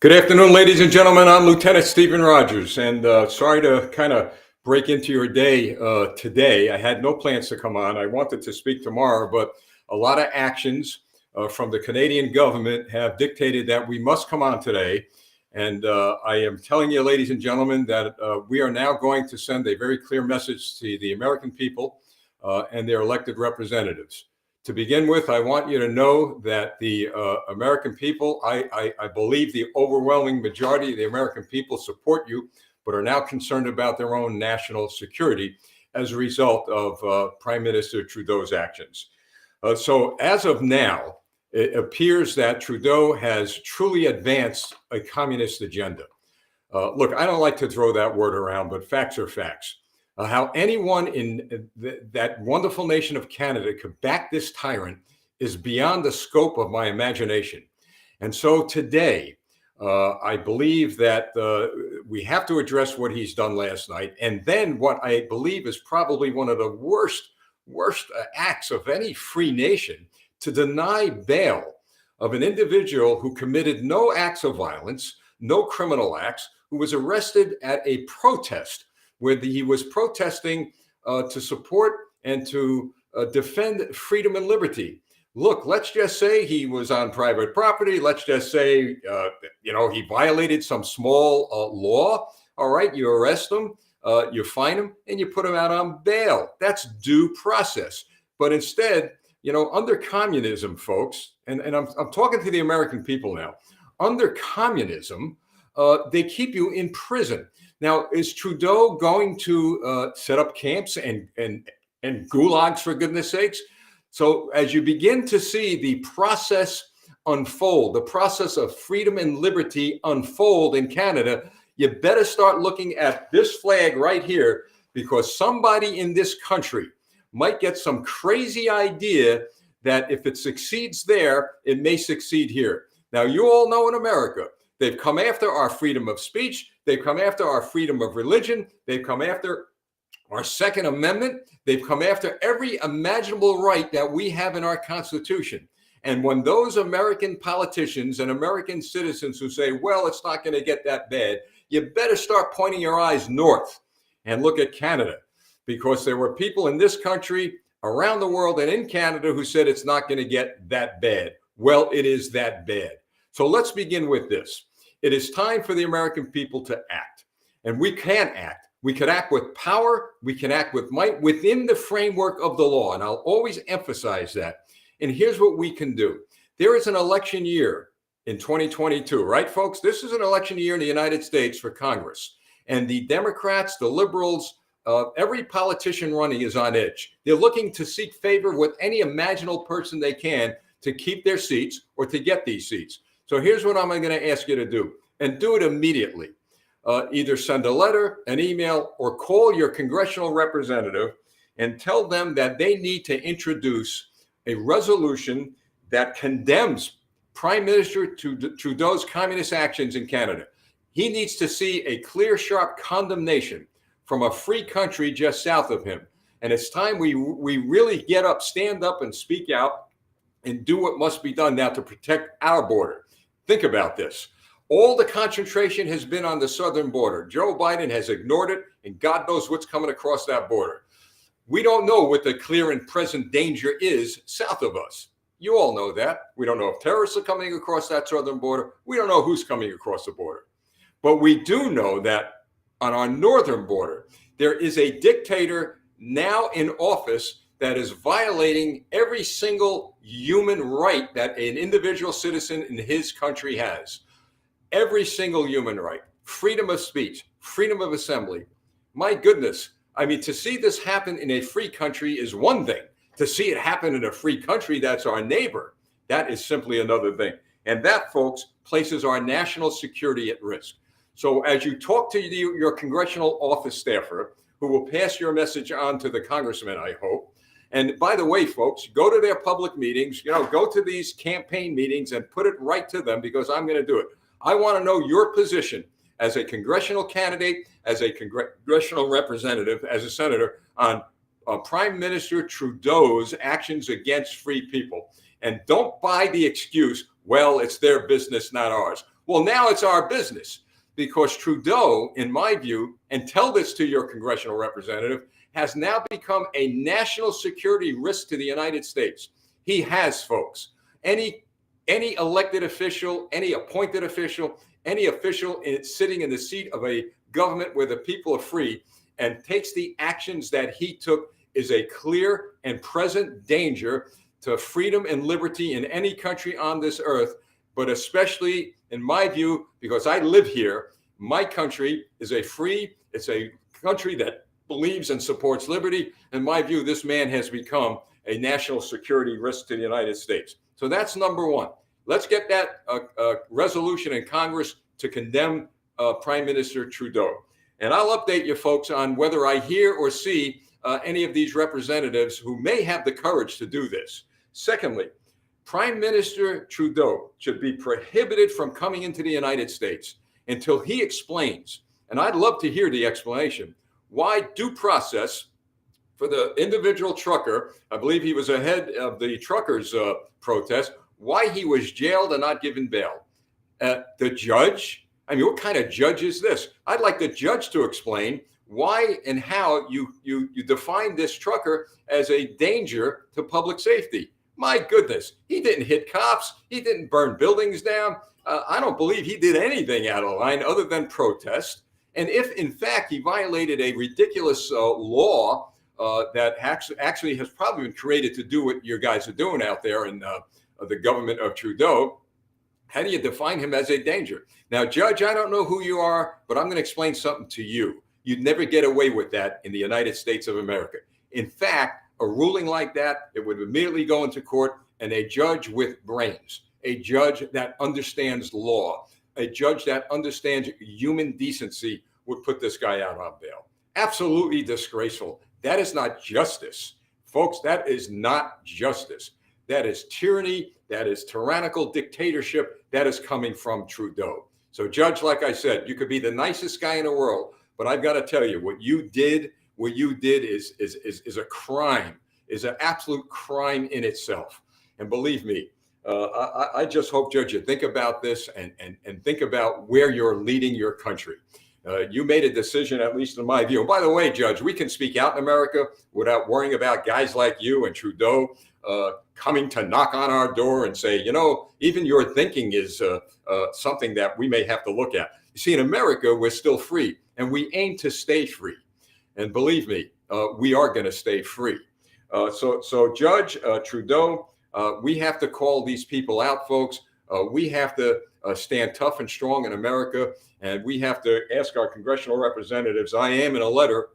Good afternoon, ladies and gentlemen. I'm Lieutenant Stephen Rogers, and sorry to kind of break into your day today. I had no plans to come on. I wanted to speak tomorrow, but a lot of actions from the Canadian government have dictated that we must come on today. And I am telling you, ladies and gentlemen, that we are now going to send a very clear message to the American people and their elected representatives. To begin with, I want you to know that the American people, I believe the overwhelming majority of the American people support you, but are now concerned about their own national security as a result of Prime Minister Trudeau's actions. So as of now, it appears that Trudeau has truly advanced a communist agenda. Look, I don't like to throw that word around, but facts are facts. How anyone in that wonderful nation of Canada could back this tyrant is beyond the scope of my imagination. And so today, I believe that we have to address what he's done last night. And then what I believe is probably one of the worst acts of any free nation, to deny bail of an individual who committed no acts of violence, no criminal acts, who was arrested at a protest where he was protesting to support and to defend freedom and liberty. Look, let's just say he was on private property. Let's just say, he violated some small law. All right, you arrest him, you fine him, and you put him out on bail. That's due process. But instead, under communism, folks, and I'm talking to the American people now, under communism, they keep you in prison. Now, is Trudeau going to set up camps and gulags, for goodness sakes? So as you begin to see the process unfold, the process of freedom and liberty unfold in Canada, you better start looking at this flag right here, because somebody in this country might get some crazy idea that if it succeeds there, it may succeed here. Now, you all know in America, they've come after our freedom of speech. They've come after our freedom of religion. They've come after our Second Amendment. They've come after every imaginable right that we have in our Constitution. And when those American politicians and American citizens who say, well, it's not going to get that bad, you better start pointing your eyes north and look at Canada, because there were people in this country, around the world, and in Canada who said it's not going to get that bad. Well, it is that bad. So let's begin with this. It is time for the American people to act. And we can act. We can act with power. We can act with might within the framework of the law. And I'll always emphasize that. And here's what we can do. There is an election year in 2022, right, folks? This is an election year in the United States for Congress. And the Democrats, the liberals, every politician running is on edge. They're looking to seek favor with any imaginable person they can to keep their seats or to get these seats. So here's what I'm going to ask you to do, and do it immediately. Either send a letter, an email, or call your congressional representative and tell them that they need to introduce a resolution that condemns Prime Minister Trudeau's communist actions in Canada. He needs to see a clear, sharp condemnation from a free country just south of him. And it's time we really get up, stand up, and speak out and do what must be done now to protect our border. Think about this. All the concentration has been on the southern border. Joe Biden has ignored it, and God knows what's coming across that border. We don't know what the clear and present danger is south of us. You all know that. We don't know if terrorists are coming across that southern border. We don't know who's coming across the border. But we do know that on our northern border, there is a dictator now in office that is violating every single human right that an individual citizen in his country has. Every single human right, freedom of speech, freedom of assembly. My goodness. I mean, to see this happen in a free country is one thing. To see it happen in a free country that's our neighbor, that is simply another thing. And that, folks, places our national security at risk. So as you talk to your congressional office staffer, who will pass your message on to the congressman, I hope. And by the way, folks, go to their public meetings, go to these campaign meetings and put it right to them, because I'm going to do it. I want to know your position as a congressional candidate, as a congressional representative, as a senator, on Prime Minister Trudeau's actions against free people. And don't buy the excuse, well, it's their business, not ours. Well, now it's our business because Trudeau, in my view, and tell this to your congressional representative, has now become a national security risk to the United States. He has, folks. Any elected official, any appointed official, any official sitting in the seat of a government where the people are free and takes the actions that he took is a clear and present danger to freedom and liberty in any country on this earth, but especially in my view, because I live here, my country is it's a country that believes and supports liberty. In my view, this man has become a national security risk to the United States. So that's number one. Let's get that resolution in Congress to condemn Prime Minister Trudeau. And I'll update you folks on whether I hear or see any of these representatives who may have the courage to do this. Secondly, Prime Minister Trudeau should be prohibited from coming into the United States until he explains, and I'd love to hear the explanation, why due process for the individual trucker, I believe he was ahead of the truckers' protest, why he was jailed and not given bail. The judge, I mean, what kind of judge is this? I'd like the judge to explain why and how you define this trucker as a danger to public safety. My goodness, he didn't hit cops. He didn't burn buildings down. I don't believe he did anything out of line other than protest. And if, in fact, he violated a ridiculous law that actually has probably been created to do what your guys are doing out there in the government of Trudeau, how do you define him as a danger? Now, Judge, I don't know who you are, but I'm going to explain something to you. You'd never get away with that in the United States of America. In fact, a ruling like that, it would immediately go into court, and a judge with brains, a judge that understands law, a judge that understands human decency would put this guy out on bail. Absolutely disgraceful. That is not justice. Folks, that is not justice. That is tyranny. That is tyrannical dictatorship. That is coming from Trudeau. So, Judge, like I said, you could be the nicest guy in the world, but I've got to tell you, what you did is a crime, is an absolute crime in itself. And believe me, I just hope, Judge, you think about this and think about where you're leading your country. You made a decision, at least in my view. And by the way, Judge, we can speak out in America without worrying about guys like you and Trudeau coming to knock on our door and say, you know, even your thinking is something that we may have to look at. You see, in America, we're still free, and we aim to stay free. And believe me, we are going to stay free. So Judge Trudeau, we have to call these people out, folks. We have to stand tough and strong in America, and we have to ask our congressional representatives. I am in a letter,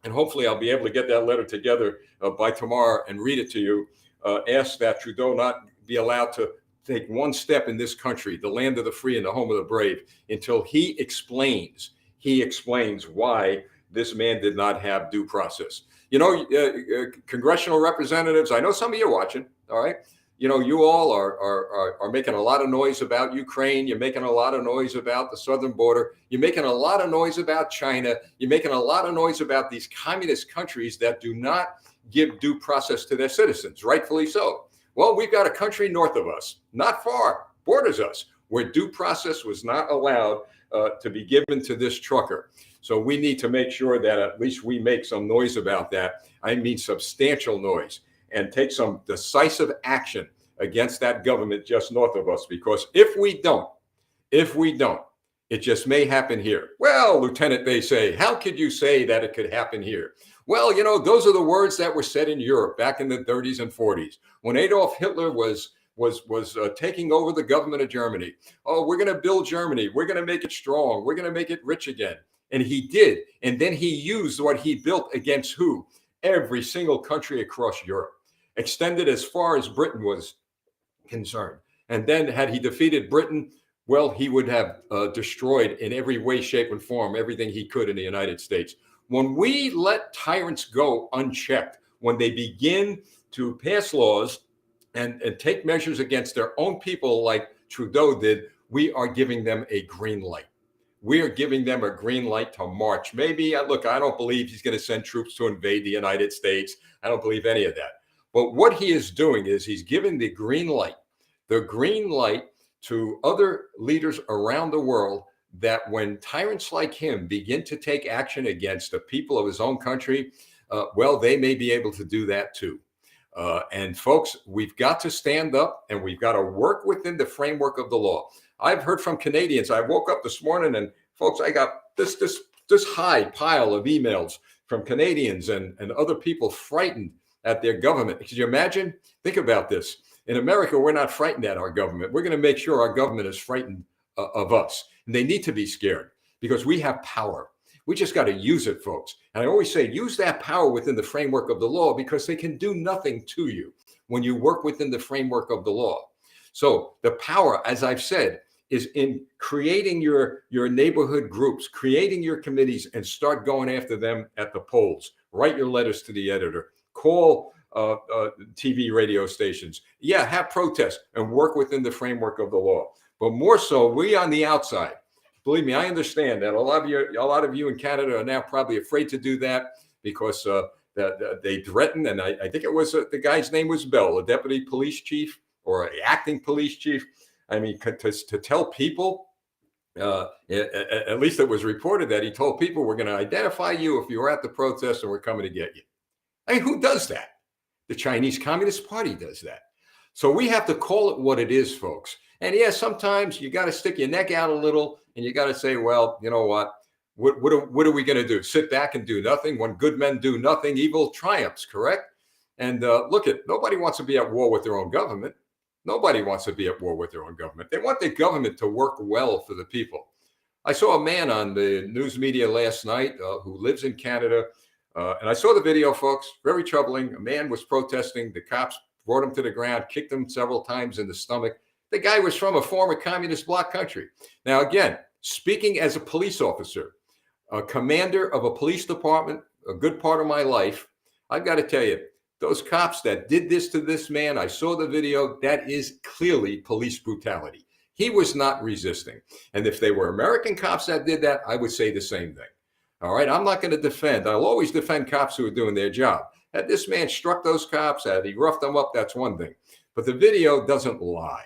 and hopefully I'll be able to get that letter together by tomorrow and read it to you. Ask that Trudeau not be allowed to take one step in this country, the land of the free and the home of the brave, until he explains why this man did not have due process. You know, congressional representatives, I know some of you are watching, all right? You know, you all are making a lot of noise about Ukraine. You're making a lot of noise about the southern border. You're making a lot of noise about China. You're making a lot of noise about these communist countries that do not give due process to their citizens, rightfully so. Well, we've got a country north of us, not far, borders us, where due process was not allowed to be given to this trucker. So we need to make sure that at least we make some noise about that. I mean, substantial noise, and take some decisive action against that government just north of us. Because if we don't, it just may happen here. Well, Lieutenant, they say, how could you say that it could happen here? Well, you know, those are the words that were said in Europe back in the 30s and 40s when Adolf Hitler was taking over the government of Germany. Oh, we're going to build Germany. We're going to make it strong. We're going to make it rich again. And he did. And then he used what he built against who? Every single country across Europe, extended as far as Britain was concerned. And then had he defeated Britain, well, he would have destroyed in every way, shape, and form everything he could in the United States. When we let tyrants go unchecked, when they begin to pass laws and take measures against their own people like Trudeau did, we are giving them a green light. We are giving them a green light to march. Maybe, look, I don't believe he's going to send troops to invade the United States. I don't believe any of that. But what he is doing is he's giving the green light to other leaders around the world that when tyrants like him begin to take action against the people of his own country, well, they may be able to do that too. And folks, we've got to stand up and we've got to work within the framework of the law. I've heard from Canadians. I woke up this morning and folks, I got this high pile of emails from Canadians and other people frightened at their government. Could you imagine? Think about this. In America, we're not frightened at our government. We're going to make sure our government is frightened of us. And they need to be scared because we have power. We just got to use it, folks. And I always say, use that power within the framework of the law because they can do nothing to you when you work within the framework of the law. So the power, as I've said, is in creating your neighborhood groups, creating your committees, and start going after them at the polls. Write your letters to the editor. Call TV, radio stations. Yeah, have protests and work within the framework of the law. But more so, we on the outside. Believe me, I understand that a lot of you in Canada are now probably afraid to do that because that they threatened, and I think it was the guy's name was Bell, a deputy police chief or an acting police chief. I mean, to tell people, at least it was reported that he told people, we're going to identify you if you were at the protest and we're coming to get you. I mean, who does that? The Chinese Communist Party does that. So we have to call it what it is, folks. And yeah, sometimes you got to stick your neck out a little and you got to say, well, you know what? What are we going to do? Sit back and do nothing? When good men do nothing, evil triumphs, correct? And look, nobody wants to be at war with their own government. Nobody wants to be at war with their own government. They want the government to work well for the people. I saw a man on the news media last night who lives in Canada. And I saw the video, folks, very troubling. A man was protesting. The cops brought him to the ground, kicked him several times in the stomach. The guy was from a former communist bloc country. Now, again, speaking as a police officer, a commander of a police department, a good part of my life, I've got to tell you, those cops that did this to this man, I saw the video, that is clearly police brutality. He was not resisting. And if they were American cops that did that, I would say the same thing. All right, I'm not going to defend. I'll always defend cops who are doing their job. That this man struck those cops, that he roughed them up, that's one thing. But the video doesn't lie.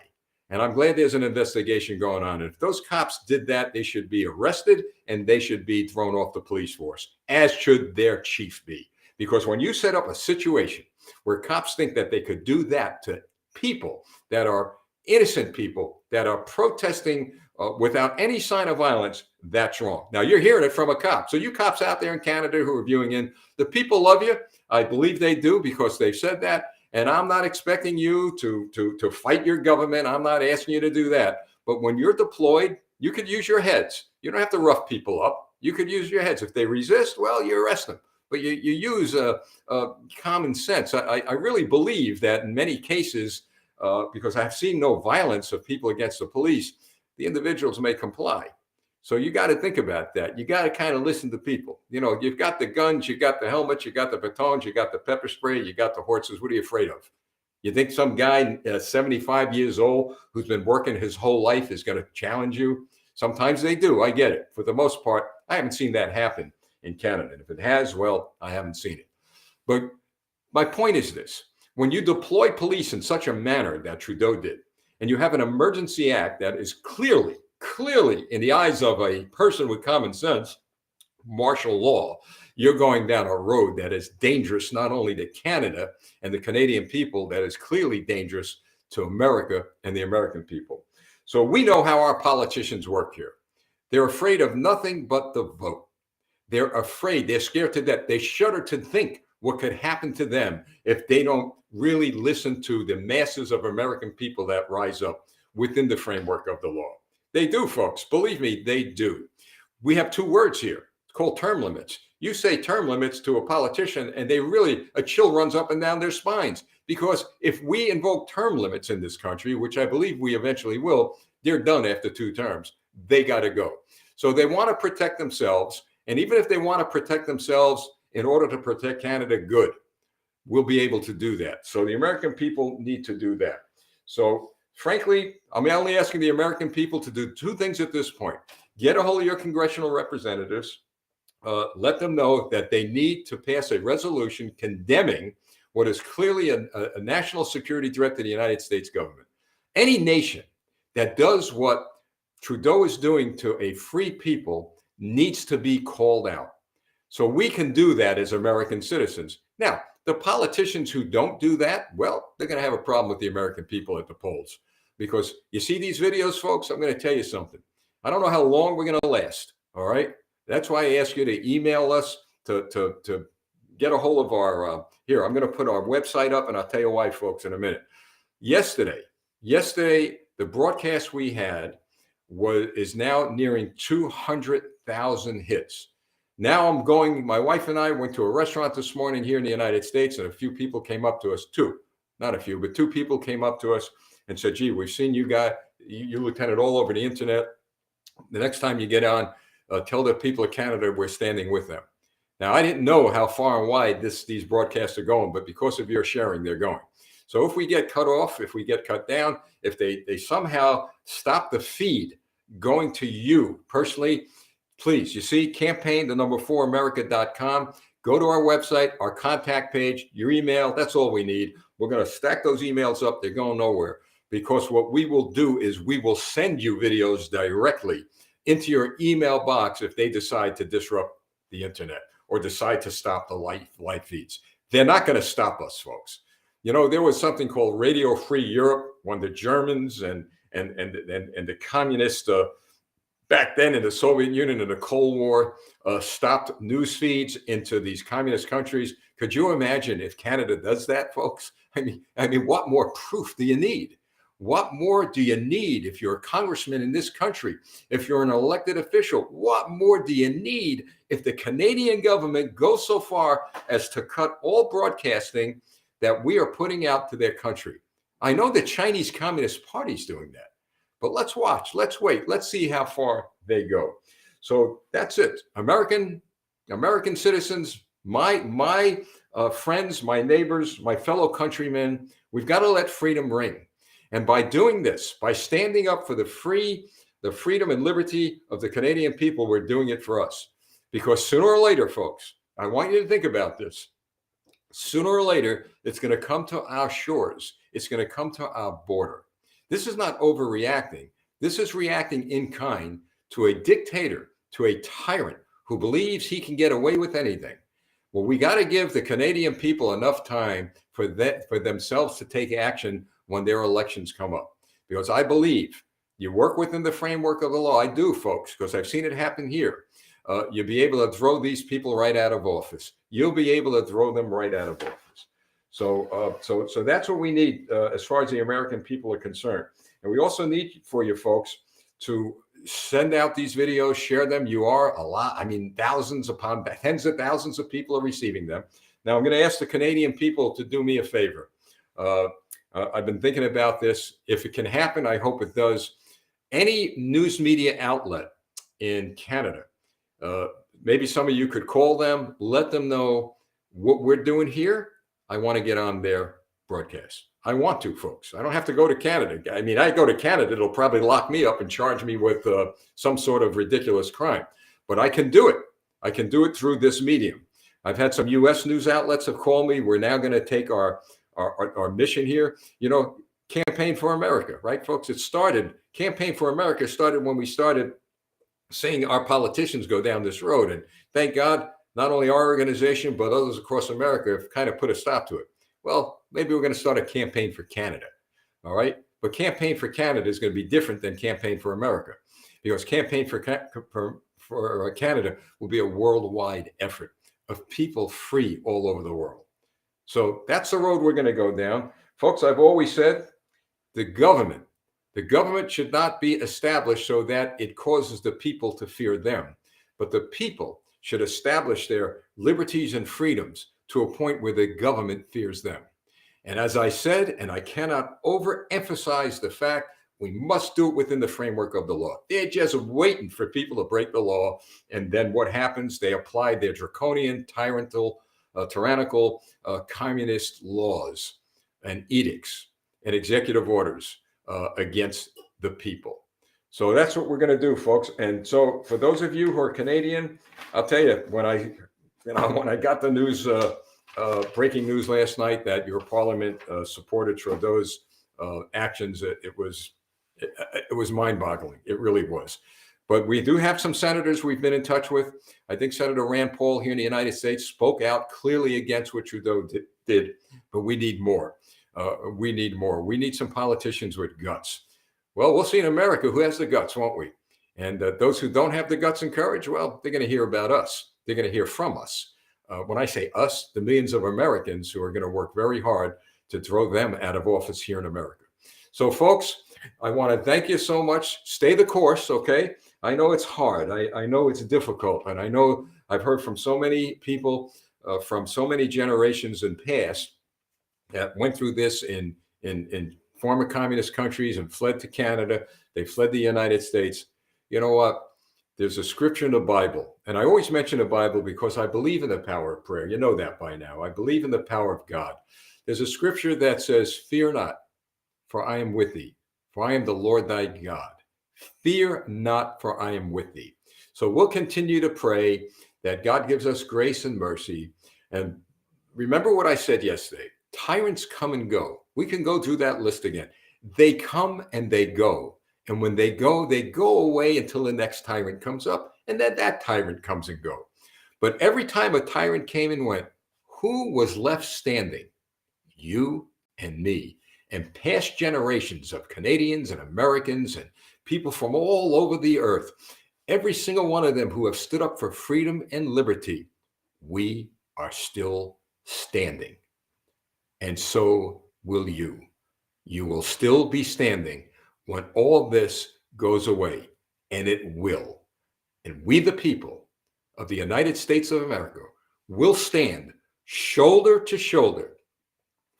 And I'm glad there's an investigation going on. And if those cops did that, they should be arrested and they should be thrown off the police force, as should their chief be. Because when you set up a situation where cops think that they could do that to people that are innocent people that are protesting without any sign of violence, that's wrong. Now, you're hearing it from a cop. So you cops out there in Canada who are viewing in, the people love you. I believe they do because they've said that. And I'm not expecting you to fight your government. I'm not asking you to do that. But when you're deployed, you could use your heads. You don't have to rough people up. You could use your heads. If they resist, well, you arrest them. But you use common sense. I really believe that in many cases, because I've seen no violence of people against the police, the individuals may comply. So you got to think about that. You got to kind of listen to people. You know, you've got the guns, you got the helmets, you got the batons, you got the pepper spray, you got the horses. What are you afraid of? You think some guy 75 years old who's been working his whole life is going to challenge you? Sometimes they do. I get it. For the most part, I haven't seen that happen in Canada. And if it has, well, I haven't seen it. But my point is this. When you deploy police in such a manner that Trudeau did, and you have an emergency act that is clearly in the eyes of a person with common sense, martial law, you're going down a road that is dangerous not only to Canada and the Canadian people, that is clearly dangerous to America and the American people. So we know how our politicians work here. They're afraid of nothing but the vote. They're afraid. They're scared to death. They shudder to think what could happen to them if they don't really listen to the masses of American people that rise up within the framework of the law. They do, folks. Believe me, they do. We have two words here. It's called term limits. You say term limits to a politician and a chill runs up and down their spines. Because if we invoke term limits in this country, which I believe we eventually will, they're done after 2 terms. They got to go. So they want to protect themselves. And even if they want to protect themselves in order to protect Canada, good. We'll be able to do that. So the American people need to do that. So frankly, I'm only asking the American people to do 2 things at this point. Get a hold of your congressional representatives. Let them know that they need to pass a resolution condemning what is clearly a national security threat to the United States government. Any nation that does what Trudeau is doing to a free people needs to be called out. So we can do that as American citizens. Now, the politicians who don't do that, well, they're going to have a problem with the American people at the polls. Because you see these videos, folks, I'm going to tell you something. I don't know how long we're going to last. All right. That's why I ask you to email us to get a hold of our, here, I'm going to put our website up and I'll tell you why, folks, in a minute. Yesterday, the broadcast we had is now nearing 200,000 hits. Now my wife and I went to a restaurant this morning here in the United States, and a few people came up to us, not a few, but two people came up to us and said, gee, we've seen you Lieutenant, all over the internet. The next time you get on, tell the people of Canada we're standing with them. Now, I didn't know how far and wide these broadcasts are going, but because of your sharing, they're going. So if we get cut off, if we get cut down, if they somehow stop the feed going to you personally, please, you see, campaign, 4america.com. Go to our website, our contact page, your email. That's all we need. We're going to stack those emails up. They're going nowhere, because what we will do is we will send you videos directly into your email box if they decide to disrupt the internet or decide to stop the live feeds. They're not going to stop us, folks. You know, there was something called Radio Free Europe when the Germans and the communists back then in the Soviet Union in the Cold War stopped news feeds into these communist countries. Could you imagine if Canada does that, folks? I mean, what more proof do you need? What more do you need if you're a congressman in this country? If you're an elected official, what more do you need if the Canadian government goes so far as to cut all broadcasting that we are putting out to their country? I know the Chinese Communist Party is doing that, but let's watch, let's wait, let's see how far they go. So that's it. American citizens, my friends, my neighbors, my fellow countrymen, we've got to let freedom ring. And by doing this, by standing up for the freedom and liberty of the Canadian people, we're doing it for us. Because sooner or later, folks, I want you to think about this. Sooner or later, it's going to come to our shores. It's going to come to our border. This is not overreacting. This is reacting in kind to a dictator, to a tyrant who believes he can get away with anything. Well, we got to give the Canadian people enough time for themselves to take action when their elections come up. Because I believe you work within the framework of the law. I do, folks, because I've seen it happen here. You'll be able to throw these people right out of office. You'll be able to throw them right out of office. So that's what we need as far as the American people are concerned. And we also need for you folks to send out these videos, share them. You are a lot. I mean, thousands upon tens of thousands of people are receiving them. Now, I'm going to ask the Canadian people to do me a favor. I've been thinking about this. If it can happen, I hope it does. Any news media outlet in Canada, maybe some of you could call them, let them know what we're doing here. I want to get on their broadcast. I want to, folks. I don't have to go to Canada. I mean, I go to Canada, it'll probably lock me up and charge me with some sort of ridiculous crime. But I can do it. I can do it through this medium. I've had some U.S. news outlets have called me. We're now going to take our mission here. You know, Campaign for America, right, folks? Campaign for America started when we started seeing our politicians go down this road. And thank God, not only our organization, but others across America have kind of put a stop to it. Well, maybe we're going to start a Campaign for Canada. All right. But Campaign for Canada is going to be different than Campaign for America, because Campaign for Canada will be a worldwide effort of people free all over the world. So that's the road we're going to go down. Folks, I've always said the government should not be established so that it causes the people to fear them, but the people should establish their liberties and freedoms to a point where the government fears them. And as I said, and I cannot overemphasize the fact, we must do it within the framework of the law. They're just waiting for people to break the law. And then what happens? They apply their draconian, tyrannical, communist laws and edicts and executive orders against the people. So that's what we're going to do, folks. And so for those of you who are Canadian, I'll tell you, when I got the news, breaking news last night that your parliament supported Trudeau's actions, it was It was mind-boggling. It really was. But we do have some senators we've been in touch with. I think Senator Rand Paul here in the United States spoke out clearly against what Trudeau did, but we need more. We need more. We need some politicians with guts. Well, we'll see in America who has the guts, won't we? And those who don't have the guts and courage, well, they're going to hear about us. They're going to hear from us. When I say us, the millions of Americans who are going to work very hard to throw them out of office here in America. So, folks, I want to thank you so much. Stay the course, okay? I know it's hard. I know it's difficult. And I know I've heard from so many people from so many generations in past that went through this in former communist countries and fled to Canada. They fled the United States. You know what? There's a scripture in the Bible. And I always mention the Bible because I believe in the power of prayer. You know that by now. I believe in the power of God. There's a scripture that says, "Fear not, for I am with thee. For I am the Lord thy God. Fear not, for I am with thee." So we'll continue to pray that God gives us grace and mercy. And remember what I said yesterday. Tyrants come and go. We can go through that list again. They come and they go. And when they go away until the next tyrant comes up. And then that tyrant comes and go. But every time a tyrant came and went, who was left standing? You and me. And past generations of Canadians and Americans and people from all over the earth, every single one of them who have stood up for freedom and liberty, we are still standing. And so will you. You will still be standing when all this goes away, and it will. And we, the people of the United States of America, will stand shoulder to shoulder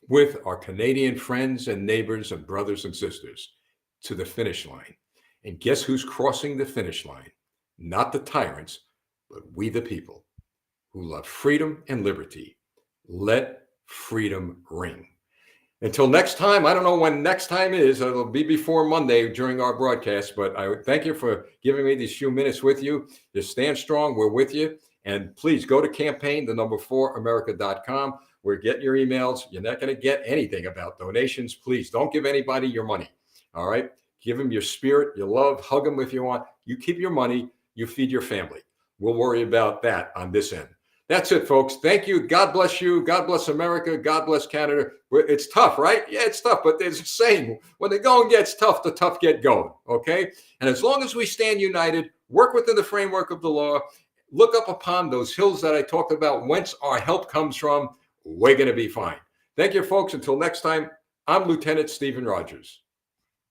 with our Canadian friends and neighbors and brothers and sisters to the finish line. And guess who's crossing the finish line? Not the tyrants, but we the people who love freedom and liberty. Let freedom ring. Until next time, I don't know when next time is. It'll be before Monday during our broadcast, but I would thank you for giving me these few minutes with you. Just stand strong. We're with you. And please go to campaign4america.com. We're getting your emails. You're not going to get anything about donations. Please don't give anybody your money. All right. Give them your spirit, your love, hug them if you want. You keep your money. You feed your family. We'll worry about that on this end. That's it, folks. Thank you. God bless you. God bless America. God bless Canada. It's tough, right? Yeah, it's tough. But there's a saying, when the going gets tough, the tough get going. Okay. And as long as we stand united, work within the framework of the law, look up upon those hills that I talked about, whence our help comes from, we're going to be fine. Thank you, folks. Until next time, I'm Lieutenant Stephen Rogers.